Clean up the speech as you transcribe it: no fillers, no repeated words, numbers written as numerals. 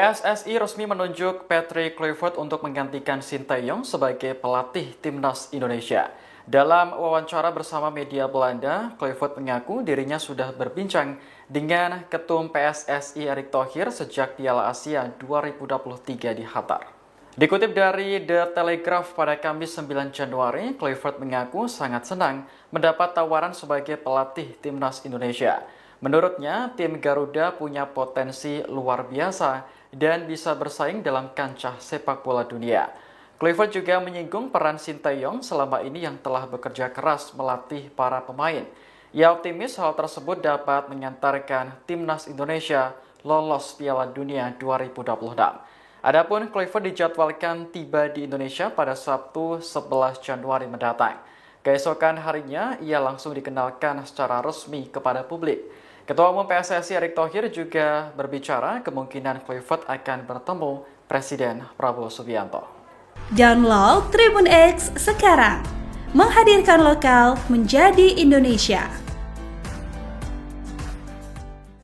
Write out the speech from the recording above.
PSSI resmi menunjuk Patrick Kluivert untuk menggantikan Sinteyong sebagai pelatih timnas Indonesia. Dalam wawancara bersama media Belanda, Kluivert mengaku dirinya sudah berbincang dengan Ketum PSSI Erick Thohir sejak Piala Asia 2023 di Qatar. Dikutip dari The Telegraph pada Kamis 9 Januari, Kluivert mengaku sangat senang mendapat tawaran sebagai pelatih timnas Indonesia. Menurutnya, tim Garuda punya potensi luar biasa dan bisa bersaing dalam kancah sepak bola dunia. Kluivert juga menyinggung peran Sinteyong selama ini yang telah bekerja keras melatih para pemain. Ia optimis hal tersebut dapat mengantarkan timnas Indonesia lolos Piala Dunia 2026. Adapun Kluivert dijadwalkan tiba di Indonesia pada Sabtu 11 Januari mendatang. Keesokan harinya, ia langsung dikenalkan secara resmi kepada publik. Ketua Umum PSSI Erick Thohir juga berbicara kemungkinan Kluivert akan bertemu Presiden Prabowo Subianto. Download Tribun X sekarang, menghadirkan lokal menjadi Indonesia.